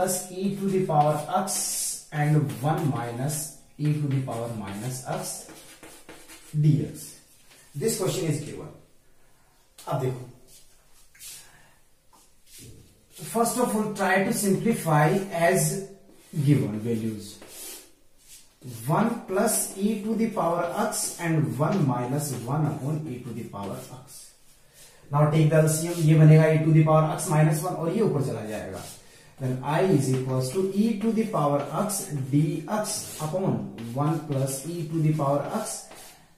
plus e to the power x and 1 minus e to the power minus x dx. This question is given. अब देखो, first of all try to simplify as given values. 1 plus e to the power x and 1 minus 1 upon e to the power x. Now take the LCM. ये बनेगा e to the power x minus 1 और ये ऊपर चला जाएगा. Then I is equals to e to the power x dx upon 1 plus e to the power x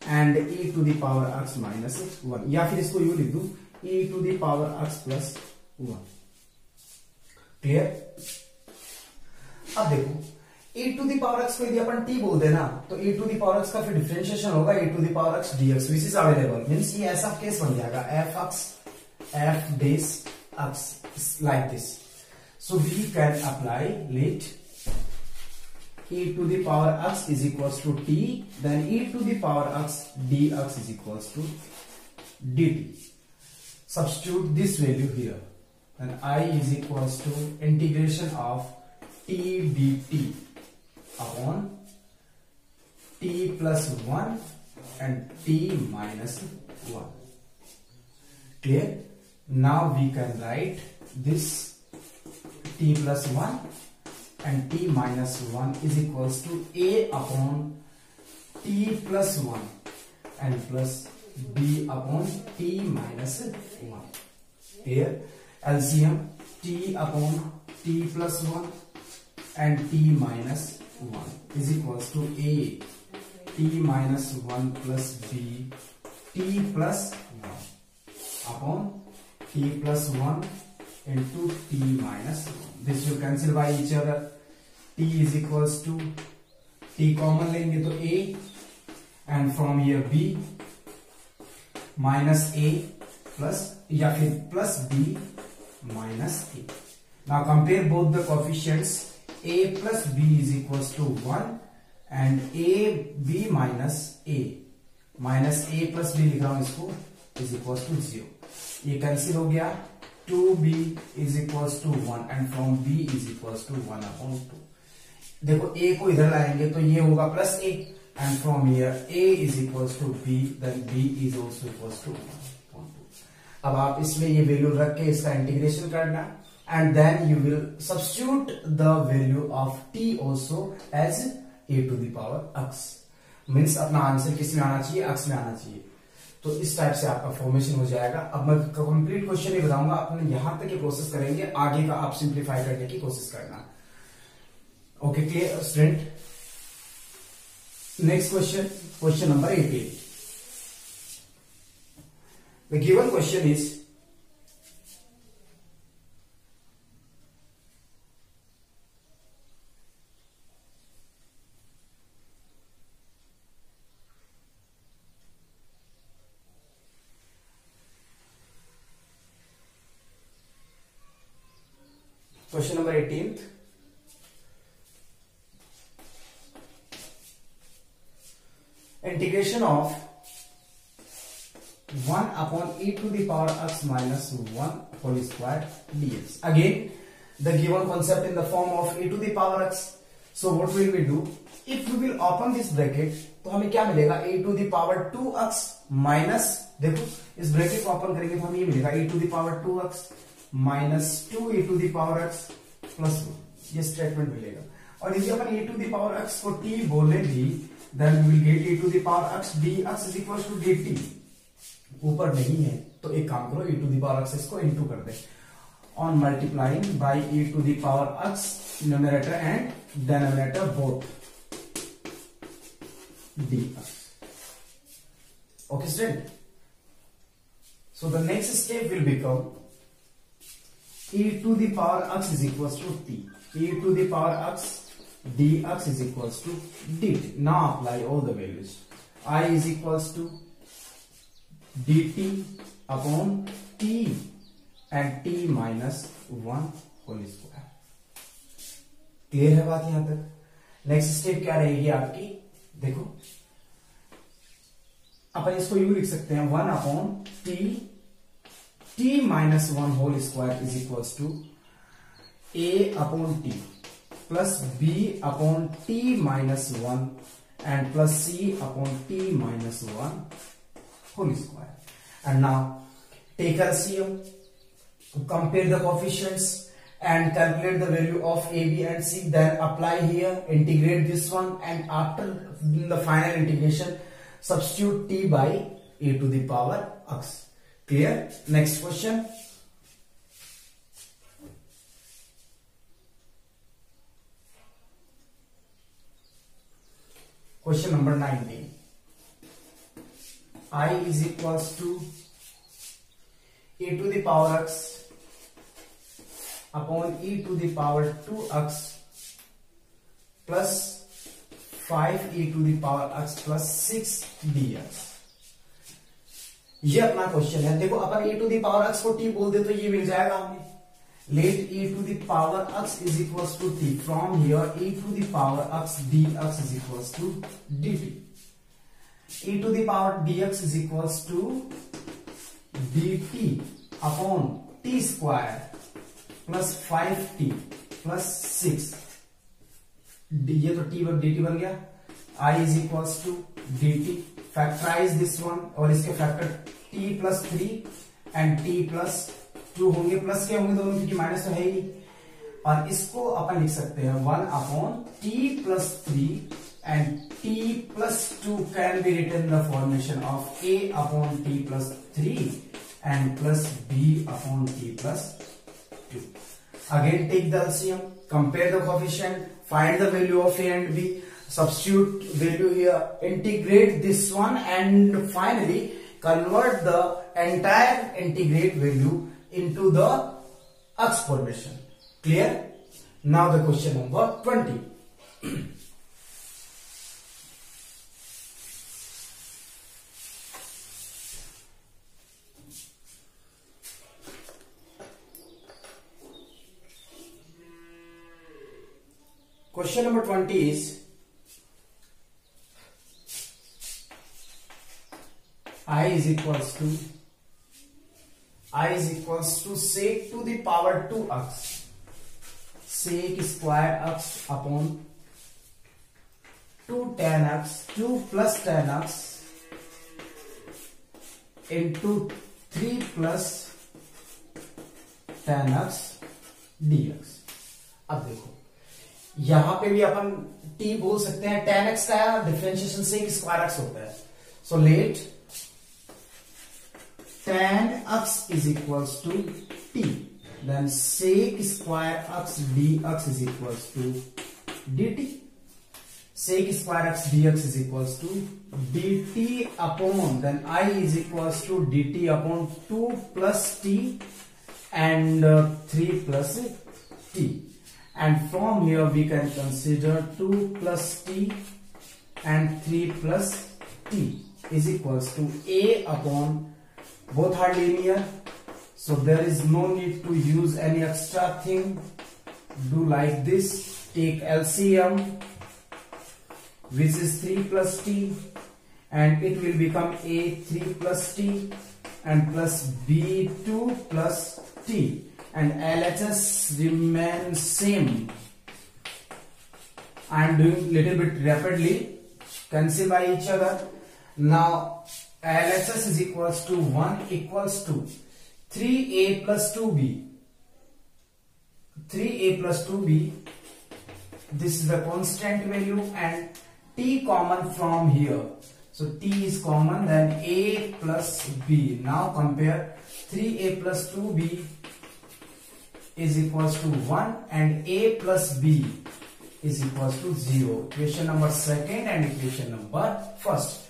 and e to the power x minus 1. या फिर इसको यूं लिख दूं e to the power x plus 1. Clear? अब देखो e to the power x को यदि अपन t बोल देना तो e to the power x का फिर डिफरेंशिएशन होगा e to the power x dx which is available. Means ये ऐसा केस बन जाएगा f(x) f dash x like this. So we can apply let e to the power x is equals to t, then e to the power x dx is equals to dt. Substitute this value here, and I is equals to integration of t dt upon t plus 1 and t minus 1. Clear? Now we can write this t plus 1 and t minus 1 is equals to a upon t plus 1 and plus b upon t minus 1. Here LCM t upon t plus 1 and t minus 1 is equals to a t minus 1 plus b t plus 1 upon t plus 1 into t minus 1. This will cancel by each other. T is equals to t common लेंगे तो a and from here b minus a plus या फिर plus b minus a. Now compare both the coefficients. A plus b is equals to 1 and a b minus a plus b लिख रहा हूं इसको is equals to 0. ये cancel हो गया. 2b is equals to 1 and from b is equals to 1 upon 2. देखो a को इधर लाएंगे तो ये होगा plus a and from here a is equals to b, then b is also equals to 1 upon 2. अब आप इसमें ये वैल्यू रख के इसका इंटीग्रेशन करना and then you will substitute the value of t also as a to the power x. Means अपना answer किस में आना चाहिए? x में आना चाहिए. तो इस टाइप से आपका फॉर्मेशन हो जाएगा. अब मैं कंप्लीट क्वेश्चन ही बताऊंगा, अपने यहां तक ये प्रोसेस करेंगे, आगे का आप सिंप्लीफाई करने की कोशिश करना. Okay clear student? Next question, question number 18. The given question is Question number 18th. Integration of 1 upon e to the power x minus 1 whole square dx. Again, the given concept in the form of e to the power x. So what will we do? If we will open this bracket, तो हमें क्या मिलेगा? e to the power 2x minus, देखो इस bracket को open करेंगे तो हमें ये मिलेगा e to the power 2x minus 2 e to the power x plus 1. ये स्टेटमेंट मिलेगा. और यदि अपन e to the power x को t बोले भी, then we will get e to the power x dx is equals to dt. ऊपर नहीं है तो एक काम करो, e to the power x इसको into कर दे. On multiplying by e to the power x numerator and denominator both dx. Okay student? So the next step will become e to the power x is equals to t. E to the power x dx is equals to dt. Now apply all the values. I is equals to dt upon t and t minus 1 whole square. Clear है बात यहां तक? Next step क्या रहेगी आपकी? देखो अपन इसको you लिख सकते हैं 1 upon t minus 1 whole square is equals to a upon t plus b upon t minus 1 and plus c upon t minus 1 whole square. And now take LCM, compare the coefficients and calculate the value of a, b and c, then apply here, integrate this one, and after the final integration substitute t by a to the power x. Clear? Next question. Question number 19. I is equals to a to the power x upon e to the power 2x plus 5e to the power x plus 6 dx. ये अपना question है. देखो अपन e to the power x को t बोल दे तो ये मिल जाएगा हमें. Let e to the power x is equals to t. From here e to the power x dx is equals to dt. E to the power dx is equals to dt upon t square plus 5t plus 6. ये तो t dt बन गया. I is equals to dt. Factorize this one और इसके factor t plus 3 and t plus 2 होंगे. Plus के होंगे दोनों क्योंकि माइनस तो है ही. और इसको अपन लिख सकते हैं 1 upon t plus 3 and t plus 2 can be written in the formation of a upon t plus 3 and plus b upon t plus 2. Again take the LCM, compare the coefficient, find the value of a and b, substitute value here, integrate this one, and finally convert the entire integrate value into the x formation. Clear? Now the question number 20. Question number 20 is I is equals to sec to the power 2x sec square x upon 2 tan x 2 plus tan x into 3 plus tan x dx. अब देखो यहां पे भी अपन t बोल सकते हैं. tan x का differentiation sec square x होता है. So let tan x is equals to t, then sec square x dx is equals to dt. Sec square x dx is equals to dt upon, then I is equals to dt upon 2 plus t and 3 plus t. And from here we can consider 2 plus t and 3 plus t is equals to a upon, both are linear, so there is no need to use any extra thing. Do like this, take LCM which is 3 plus t and it will become a 3 plus t and plus b 2 plus t and LHS remains same. I am doing little bit rapidly, cancel by each other. Now LHS is equals to 1 equals to 3a plus 2b. 3a plus 2b, this is the constant value and t common from here. So t is common, then a plus b. Now compare 3a plus 2b is equals to 1 and a plus b is equals to 0. Equation number second and equation number first.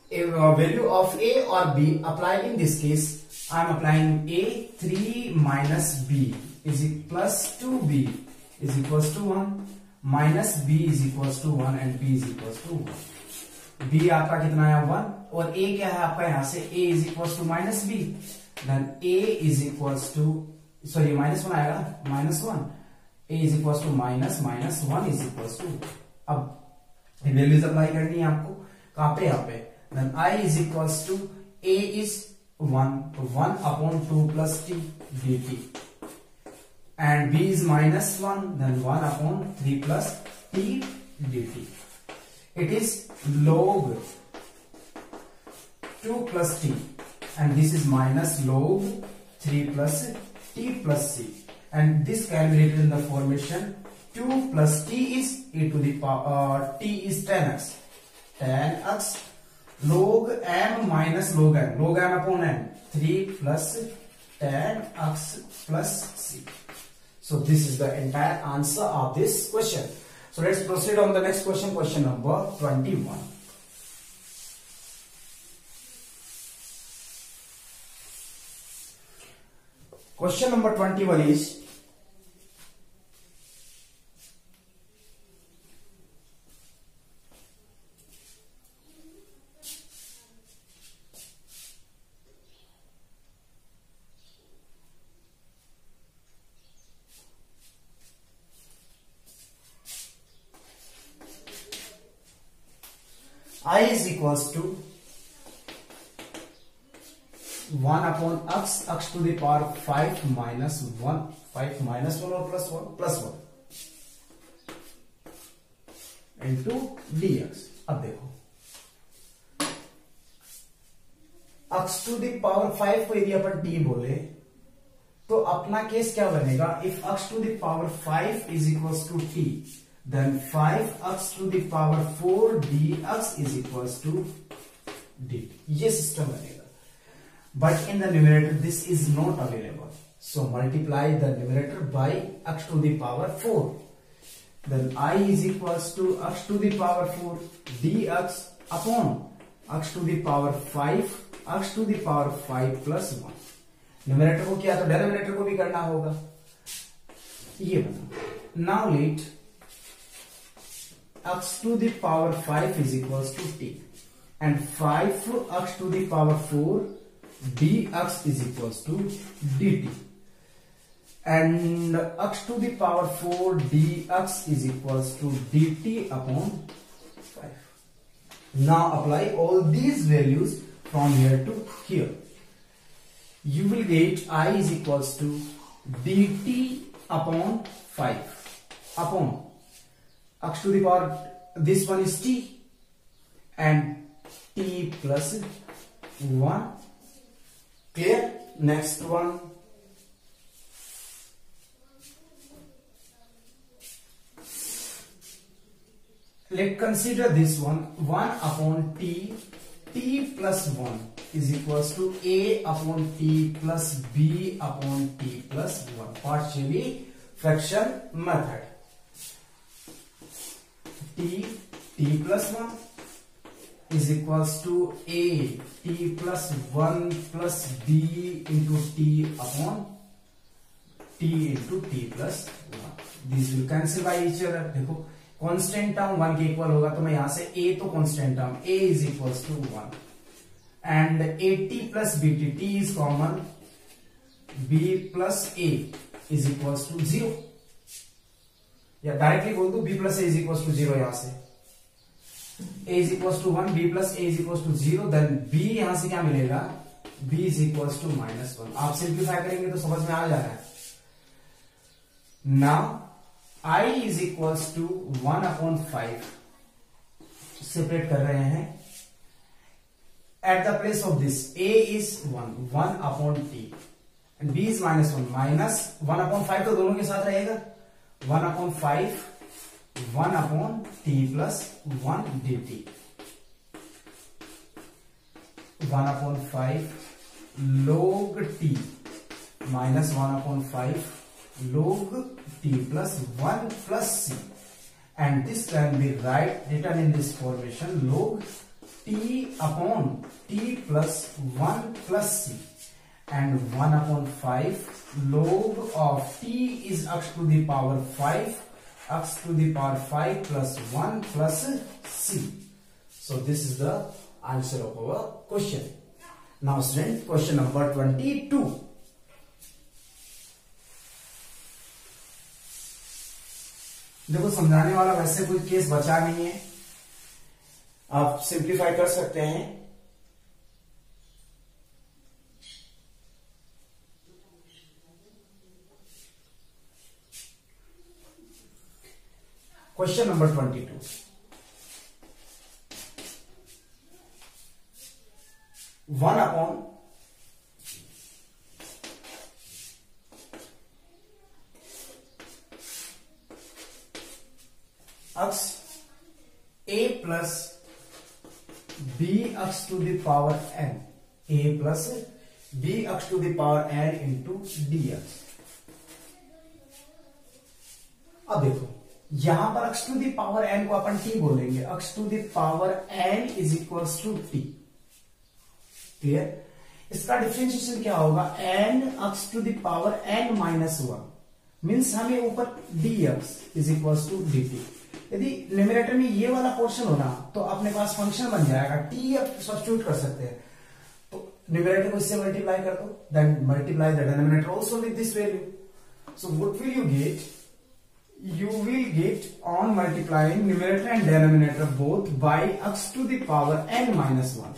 A value of a or b apply. In this case I am applying a 3 minus b is plus 2b is equals to 1 minus b is equals to 1 and b is equals to 1. b आपका कितना है 1 और a क्या है आपका यहां से a is equals to minus b, then a is equals to, sorry minus 1 आएगा, minus 1, a is equals to minus 1 is equals to. अब वैल्यूज अप्लाई करनी है आपको कहां पे, यहाँ पे. Then I is equals to a is 1 upon 2 plus t dt and b is -1, then 1 upon 3 plus t dt. It is log 2 plus t, and this is minus log 3 plus t plus c, and this can be written in the formation 2 plus t is e to the power t is 10x, 10x log m minus log m upon n, 3 plus 10x plus c. So this is the entire answer of this question. So let's proceed on the next question, question number 21. Question number 21 is, I is equals to 1 upon x to the power 5 minus 1, 5 minus 1 or plus 1 into dx. अब देखो x to the power 5 को यदि अपन t बोले तो अपना case क्या बनेगा? If x to the power 5 is equals to t, then 5x to the power 4 dx is equals to dt. ये सिस्टम बनेगा. But in the numerator this is not available, so multiply the numerator by x to the power 4. Then I is equals to x to the power 4 dx upon x to the power 5 x to the power 5 plus 1. Numerator को किया तो denominator को भी करना होगा. ये बना. Now let x to the power 5 is equals to t, and 5x to the power 4 dx is equals to dt, and x to the power 4 dx is equals to dt upon 5. Now apply all these values from here to here. You will get I is equals to dt upon 5 upon x to the power, this one is t, and t plus 1. Clear? Next one. Let's consider this one. 1 upon t, t plus 1 is equals to a upon t plus b upon t plus 1. Partially fraction method. t plus 1 is equals to a t plus 1 plus b into t upon t into t plus 1. These will cancel by each other. देखो constant term 1 के equal होगा, तो मैं यहां से a तो constant term a is equals to 1 and at plus bt, t is common, b plus a is equals to 0, या directly बोल दो b plus a is equals to 0. यहां से a is equals to 1, b plus a is equals to 0, then b यहां से क्या मिलेगा? b is equals to -1. आप सिंप्लीफाई करेंगे तो समझ में आ जा रहा है. Now I is equals to 1 upon 5 separate कर रहे हैं. At the place of this a is 1 upon t and b is -1, minus 1 upon 5 तो दोनों के साथ रहेगा. 1 upon 5 1 upon t plus 1 dt. 1 upon 5 log t minus 1 upon 5 log t plus 1 plus c, and this can be written in this formation log t upon t plus 1 plus c, and 1 upon 5 log of t is x to the power 5 x to the power 5 plus 1 plus c. So this is the answer of our question. Now student, question number 22. देखो समझाने वाला वैसे कोई case बचा नहीं है, आप simplify कर सकते हैं. Question number 22, 1 upon x a plus b x to the power n, a plus b x to the power n into dx। अब देखो यहां पर x to the power n को अपन t बोलेंगे, x to the power n is equal to t। Clear? इसका differentiation क्या होगा, n x to the power n minus 1 means हमें ऊपर dx is equal to dt। यदि न्यूमरेटर में ये वाला पोर्शन हो ना तो अपने पास फंक्शन बन जाएगा t, अब सब्स्टिट्यूट कर सकते हैं, तो न्यूमरेटर को इससे मल्टीप्लाई कर दो, then multiply the denominator also with this value. So what will you get, you will get on multiplying numerator and denominator both by x to the power n minus 1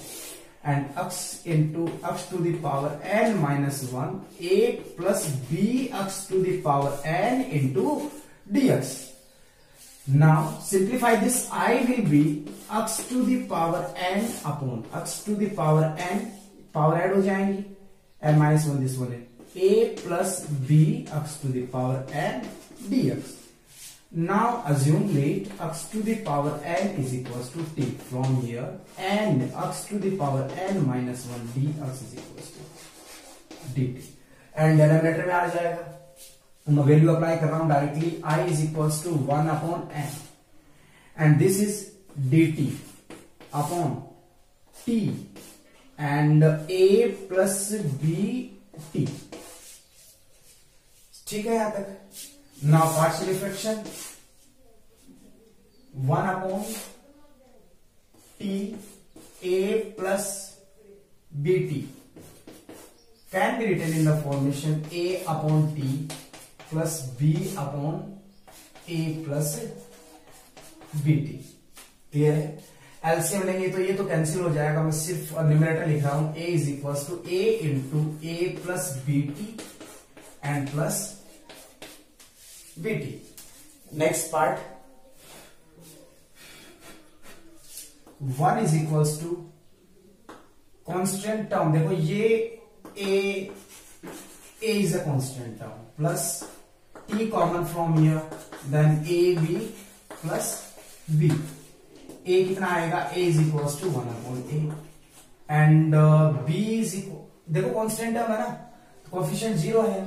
and x into x to the power n minus 1 a plus b x to the power n into dx। Now simplify this, I will be x to the power n upon x to the power n, power add हो जाएंगी, n minus 1 this one है, a plus b x to the power n dx। Now assume let x to the power n is equals to t from here, and x to the power n minus 1 dx is equals to dt, and denominator में आ जाएगा, मैं value apply कर रहा हूं directly, I is equals to 1 upon n and this is dt upon t and a plus b t। ठीक है यहां तक? Now partial fraction 1 upon t a plus bt can be written in the formation a upon t plus b upon a plus bt। Clear है? LCM लेंगे तो ये तो cancel हो जाएगा, मैं सिर्फ न्यूमरेटर लिख रहा हूं, a is equal to a into a plus B T and plus bt। Next part 1 is equals to constant term, देखो ये a is a constant term plus t common from here, then a b plus b, a कितना आएगा, a is equals to 1 upon a and b is equal, देखो constant term है ना, coefficient 0 है,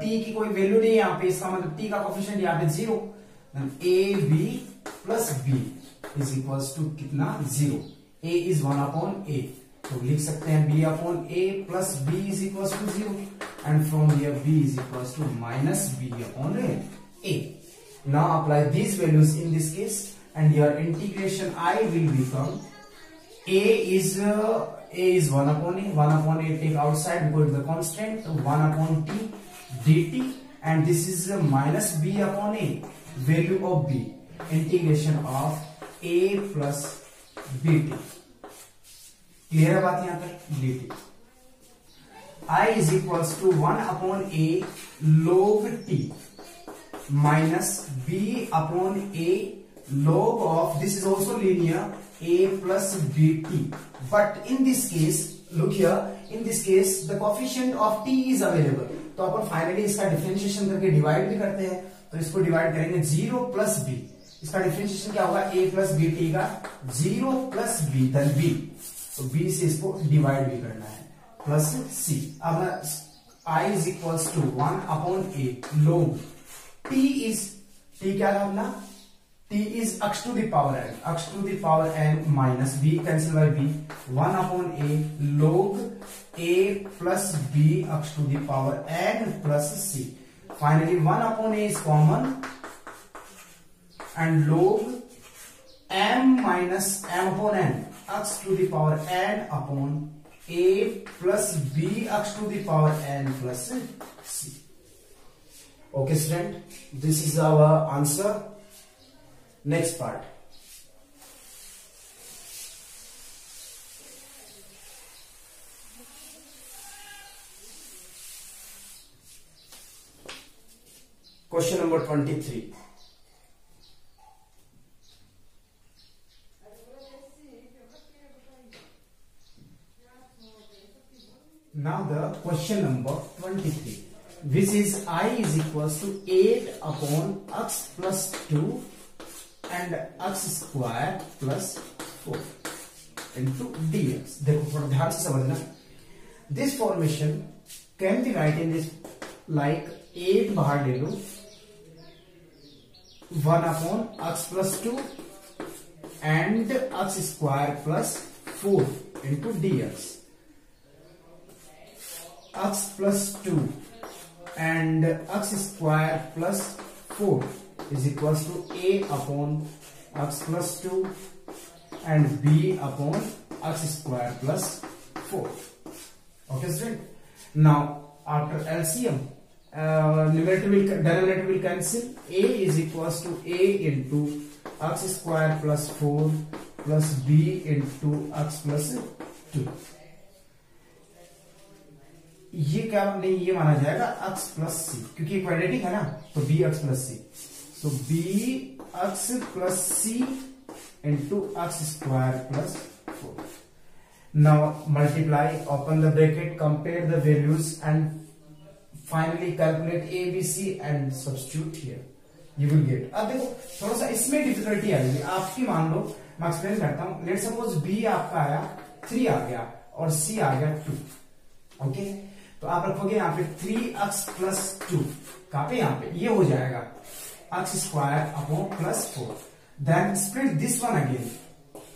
t की कोई वैल्यू नहीं है यहाँ पे, इसका मतलब t का कोएफिशिएंट यहाँ पे 0, a b plus b is equals to कितना, 0, a इज 1 अपॉन a, तो लिख सकते हैं b upon a plus b is equals to 0 and from here b is equals to minus b upon a। Now apply these values in this case and your integration I will become a is 1 upon a take outside because the constant, 1 upon t dt, and this is minus b upon a, value of b, integration of a plus bt। Clear है बात यहां तक? dt I is equals to 1 upon a log t minus b upon a log of, this is also linear, a plus bt, but in this case look here, in this case the coefficient of t is available, तो अपन finally इसका differentiation करके divide भी करते हैं, तो इसको divide करेंगे 0 plus b, इसका डिफरेंशिएशन क्या होगा, a प्लस बी टी का 0 प्लस b देन b, तो b से इसको डिवाइड भी करना है प्लस c। अब I is equals to 1 upon a log t is, t क्या था अपना, t is x to the power n minus b cancel by b, 1 upon a log a plus b x to the power n plus c। Finally 1 upon a is common and log m minus m upon n x to the power n upon a plus b x to the power n plus c। Okay student, this is our answer। Next part, question number 23, Now the question number 23, which is I is equals to 8 upon x plus 2 and x square plus 4 into dx. देखो थोड़ा ध्यान से समझना. This formation can be written in this like 8 बाहर ले लो, 1 upon x plus 2 and x square plus 4 into dx. X plus 2 and x square plus 4 is equals to a upon x plus 2 and b upon x square plus 4. Okay, student. Now after LCM, denominator will cancel. A is equals to a into x square plus 4 plus b into x plus 2. ये क्या नहीं, ये माना जाएगा x plus सी, क्योंकि quadratic है ना, तो B X plus C. So B X plus C into X square plus 4. Now multiply, open the bracket, compare the values and finally calculate A B C and substitute here, you will get. अब देखो थोड़ा सा इसमें difficulty आएगी आपकी. मान लो मैं explain करता हूं. लेट सपोज बी आपका आया 3 आ गया और सी आ गया 2. ओके, तो आप रखोगे यहाँ पे 3x प्लस 2. कहां पे? यहाँ पे. ये हो जाएगा x square upon plus 4. Then split this one again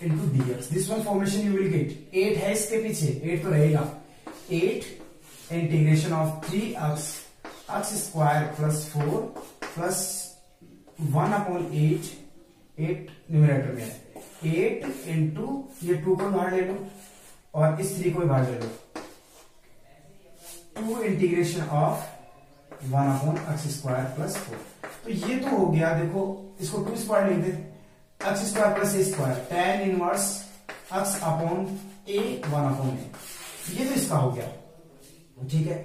into dx. This one formation you will get. 8 है इसके पीछे, 8 तो रहेगा. 8 integration of 3x x square plus 4 plus 1 upon 8. 8 numerator में है. 8 इंटू ये 2 को बाहर ले लो और इस 3 को बाहर ले लो. 2 integration of 1 upon x square plus 4. तो ये तो हो गया. देखो इसको 2 स्क्वायर लिख दे, X square plus A square, tan inverse X upon A 1 upon A. ये तो इसका हो गया. ठीक है,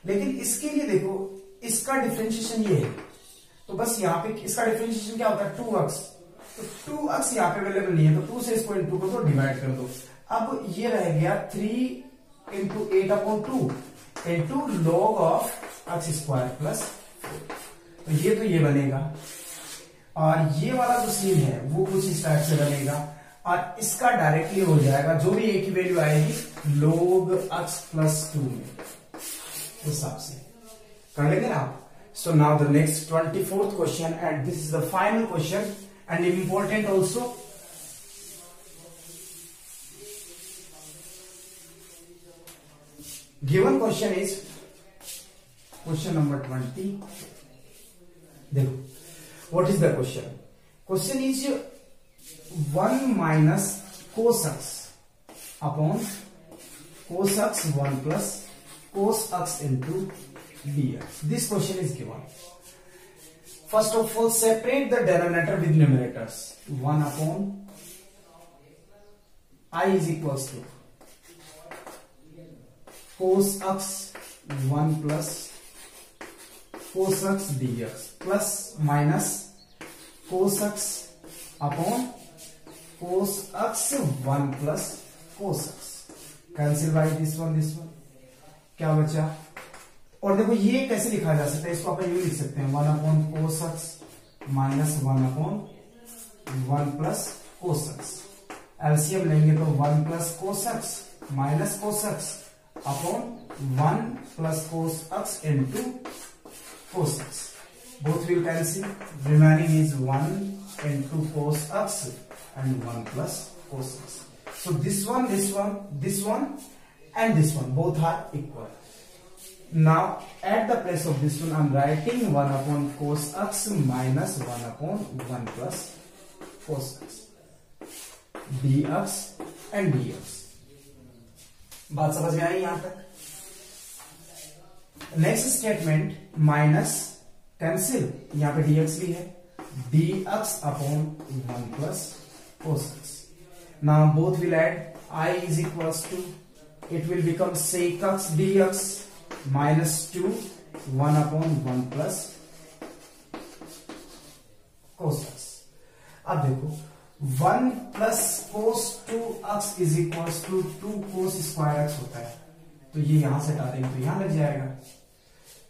लेकिन इसके लिए देखो इसका डिफरेंशिएशन ये है, तो बस यहाँ पे इसका डिफरेंशिएशन क्या होता है? 2x. तो 2x यहाँ पे अवेलेबल नहीं है, तो 2 से इसको इनटू कर दो, डिवाइड कर दो. अब ये रह गया 3 into 8 upon 2 into log of x square plus 4. तो ये बनेगा. और ये वाला जो सीन है वो कुछ इस टाइप से बनेगा, और इसका डायरेक्टली हो जाएगा जो भी एक ही वैल्यू आएगी log x प्लस 2 में, उस हिसाब से कर लेंगे ना. So now the next 24th question, and this is the final question and important also. Given question is question number 20. देखो, what is the question? Question is 1 minus cos x upon cos x 1 plus cos x into dx. This question is given. First of all, separate the denominator with numerators. 1 upon I is equals to cos x 1 plus cos x dx plus minus cos x upon cos x 1 plus cos x. Cancel by this one. क्या बचा? और देखो ये कैसे लिखा जा सकता है, इसको अपन यूं लिख सकते हैं 1 upon cos x minus 1 upon 1 plus cos x. LCM लेंगे तो 1 plus cos x minus cos x upon 1 plus cos x into cos x. Both will cancel. Remaining is 1 into cos x and 1 plus cos x. So this one, and this one both are equal. Now at the place of this one I am writing 1 upon cos x minus 1 upon 1 plus cos x dx and dx. बात समझ में आई यहां तक? Next statement minus cancel, यहां पे dx भी है, dx upon 1 plus cos x. Now both will add, I is equals to, it will become sec x dx minus 2 1 upon 1 plus cos x. अब देखो 1 plus cos 2x is equal to 2 cos square x होता है. तो ये यहां से हटा देंगे तो यहां लग जाएगा.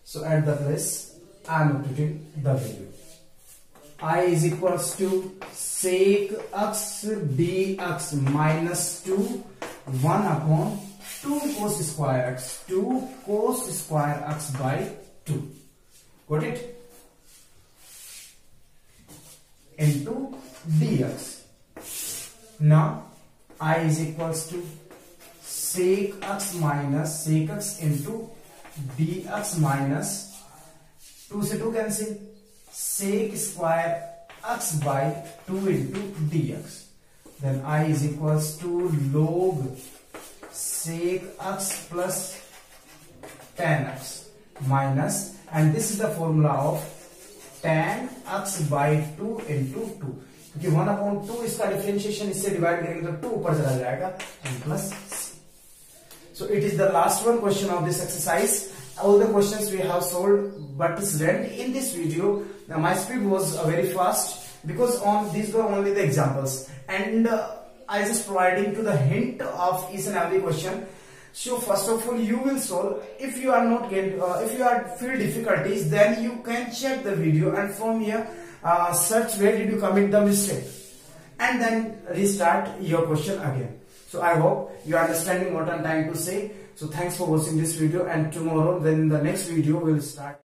So at the place I am putting the value. I is equals to sec x dx minus 2 1 upon 2 cos square x 2 cos square x by 2. Got it? Into dx. Now I is equals to sec x minus sec x into dx minus 2 से 2 cancel sec square x by 2 into dx. Then I is equals to log sec x plus tan x minus, and this is the formula of tan x by 2 into 2, क्योंकि 1/2 इसका differentiation इससे divide करेंगे तो 2 ऊपर चला जाएगा and plus c. So it is the last one question of this exercise. All the questions we have solved, but student, in this video my speed was very fast because on these were only the examples, and I just providing to the hint of each and every question. So first of all you will solve. If you are not get if you are feel difficulties, then you can check the video and from here search where did you commit the mistake and then restart your question again. So I hope you are understanding what I'm trying to say. So thanks for watching this video, and tomorrow when the next video will start.